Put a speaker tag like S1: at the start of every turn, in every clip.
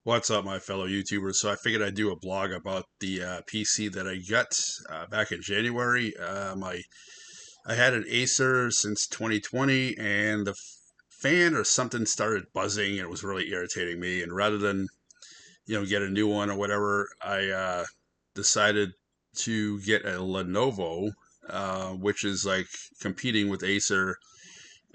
S1: What's up, my fellow YouTubers? So I figured I'd do a blog about the PC that I got back in January. I had an Acer since 2020, and the fan or something started buzzing, and it was really irritating me. And rather than get a new one or whatever, I decided to get a Lenovo, which is like competing with Acer.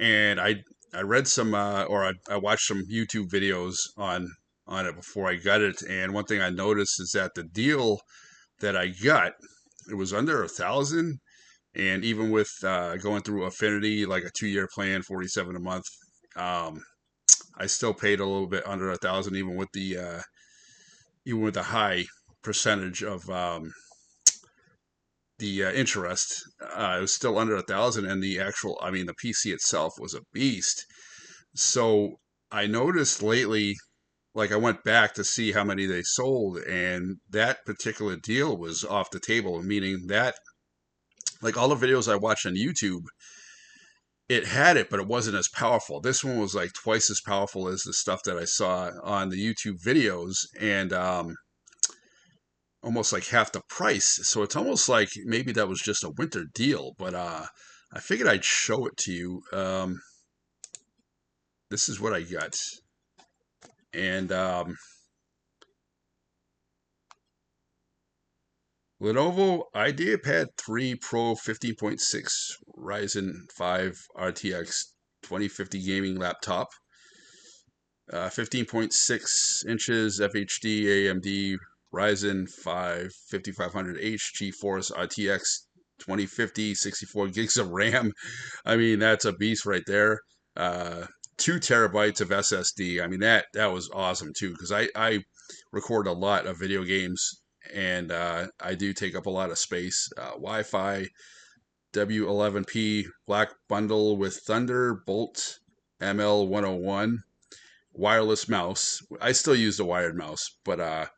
S1: And I read some I watched some YouTube videos on it before I got it, and one thing I noticed is that the deal that I got, it was under 1,000, and even with going through Affinity, like a 2-year plan, 47 a month, um, I still paid a little bit under 1,000, even with the high percentage of the interest. It was still under 1,000, and the PC itself was a beast. So I noticed lately, like I went back to see how many they sold, and that particular deal was off the table, meaning that like all the videos I watched on YouTube, it had it, but it wasn't as powerful. This one was like twice as powerful as the stuff that I saw on the YouTube videos, and almost like half the price. So it's almost like maybe that was just a winter deal, but I figured I'd show it to you. This is what I got. And Lenovo IdeaPad 3 Pro 15.6 Ryzen 5 RTX 2050 gaming laptop. 15.6 inches FHD AMD Ryzen 5 5500H GeForce RTX 2050 64 gigs of RAM. I mean, that's a beast right there. 2 terabytes of SSD. I mean, that was awesome too, because I record a lot of video games, and I do take up a lot of space. Wi-Fi W11P black bundle with Thunderbolt ML101 wireless mouse. I still use the wired mouse, but I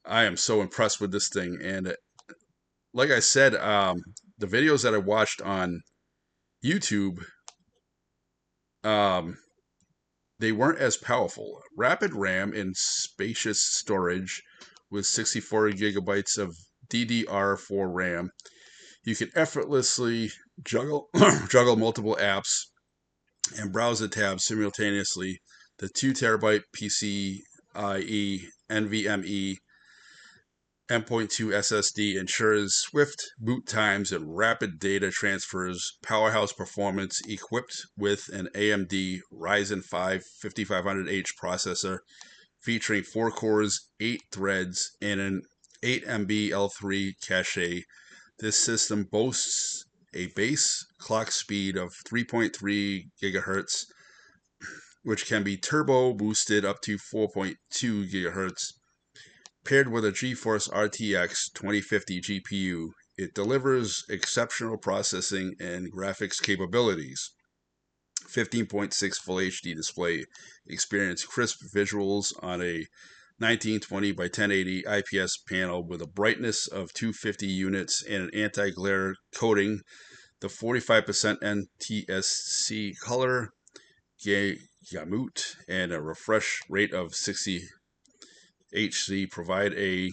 S1: am so impressed with this thing. And like I said, the videos that I watched on YouTube, um, they weren't as powerful. Rapid RAM and spacious storage with 64 gigabytes of DDR4 RAM. You can effortlessly juggle juggle multiple apps and browser tabs simultaneously. The 2 terabyte PCIe NVMe M.2 SSD ensures swift boot times and rapid data transfers, powerhouse performance equipped with an AMD Ryzen 5 5500H processor featuring 4 cores, 8 threads, and an 8 MB L3 cache. This system boasts a base clock speed of 3.3 gigahertz, which can be turbo boosted up to 4.2 gigahertz. Paired with a GeForce RTX 2050 GPU, it delivers exceptional processing and graphics capabilities. 15.6 Full HD display, experience crisp visuals on a 1920 by 1080 IPS panel with a brightness of 250 units and an anti-glare coating. The 45% NTSC color gamut and a refresh rate of 60 HC provide a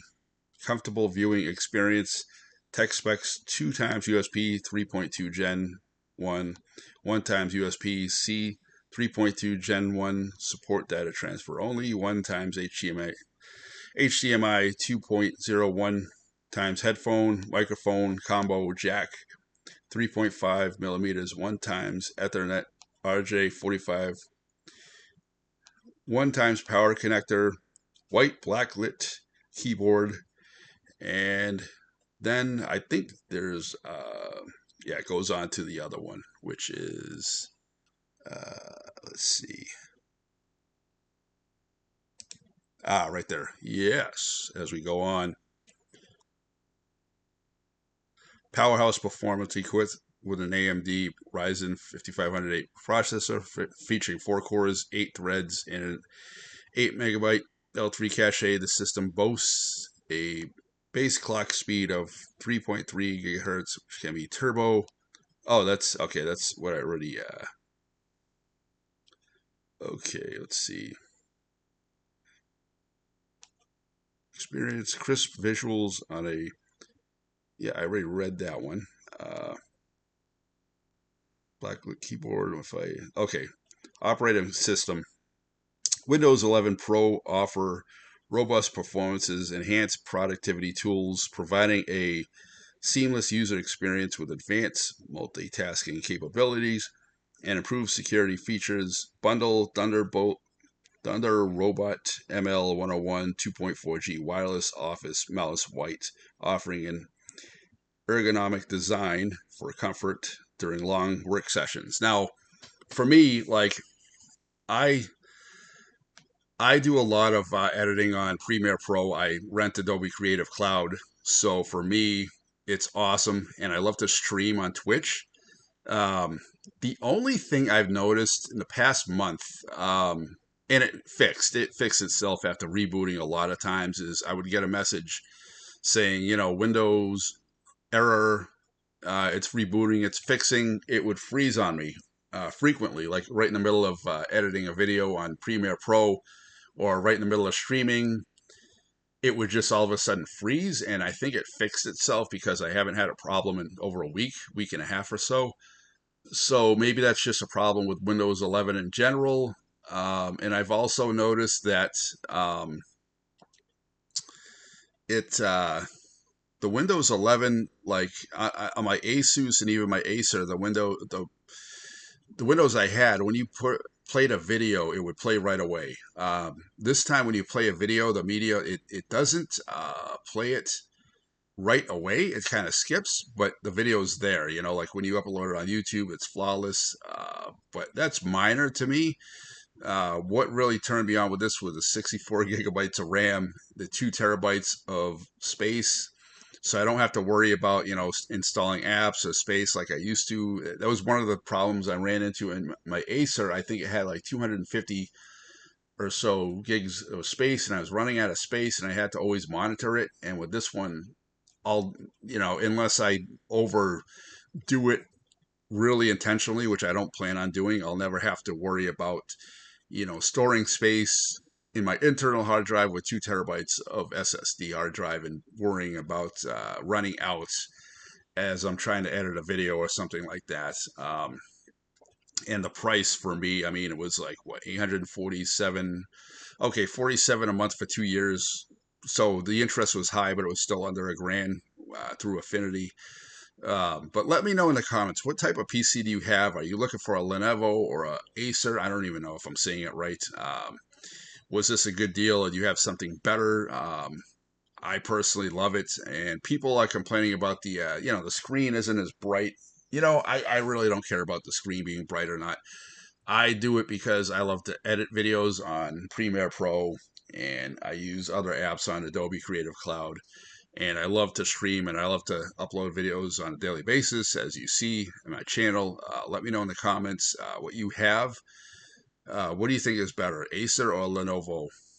S1: comfortable viewing experience. Tech specs 2 times USB 3.2 Gen 1, 1 times USB C 3.2 Gen 1 support data transfer only, 1 times HDMI 2.01 times headphone, microphone combo jack 3.5 millimeters, 1 times Ethernet RJ45, 1 times power connector, white black lit keyboard, and then I think there's yeah, it goes on to the other one, which is let's see, right there. Yes, as we go on, powerhouse performance equipped with an AMD Ryzen 5500 processor featuring 4 cores, 8 threads, and an 8 megabyte L3 cache. The system boasts a base clock speed of 3.3 gigahertz, which can be turbo. Oh, that's okay. That's what I already. Okay, let's see. experience, crisp visuals on a, yeah, I already read that one. Blacklit keyboard, okay. Operating system. Windows 11 Pro offer robust performances, enhanced productivity tools, providing a seamless user experience with advanced multitasking capabilities and improved security features. Bundle Thunder Robot ML101 2.4G wireless office mouse white, offering an ergonomic design for comfort during long work sessions. Now, for me, like I I do a lot of editing on Premiere Pro. I rent Adobe Creative Cloud, so for me, it's awesome, and I love to stream on Twitch. Um, the only thing I've noticed in the past month, and it fixed itself after rebooting a lot of times, is I would get a message saying, Windows error, it's rebooting, it's fixing. It would freeze on me frequently, like right in the middle of editing a video on Premiere Pro or right in the middle of streaming. It would just all of a sudden freeze, and I think it fixed itself because I haven't had a problem in over a week and a half or so. So maybe that's just a problem with Windows 11 in general. And I've also noticed that it the Windows 11, like on my Asus and even my Acer, the Windows I had, when you played a video, it would play right away. This time, when you play a video, the media it doesn't play it right away. It kind of skips, but the video's there. Like when you upload it on YouTube, it's flawless. But that's minor to me. What really turned me on with this was the 64 gigabytes of RAM, the 2 terabytes of space. So I don't have to worry about, installing apps or space like I used to. That was one of the problems I ran into in my Acer. I think it had like 250 or so gigs of space, and I was running out of space, and I had to always monitor it. And with this one, I'll, unless I overdo it really intentionally, which I don't plan on doing, I'll never have to worry about, storing space in my internal hard drive with 2 terabytes of SSD hard drive and worrying about running out as I'm trying to edit a video or something like that. And the price for me, I mean, it was like what, 847. Okay, 47 a month for 2 years. So the interest was high, but it was still under a grand through Affinity. But let me know in the comments, what type of PC do you have? Are you looking for a Lenovo or a Acer? I don't even know if I'm saying it right. Was this a good deal? Or do you have something better? I personally love it, and people are complaining about the screen isn't as bright. I really don't care about the screen being bright or not. I do it because I love to edit videos on Premiere Pro, and I use other apps on Adobe Creative Cloud. And I love to stream, and I love to upload videos on a daily basis, as you see in my channel. Let me know in the comments what you have. What do you think is better, Acer or Lenovo?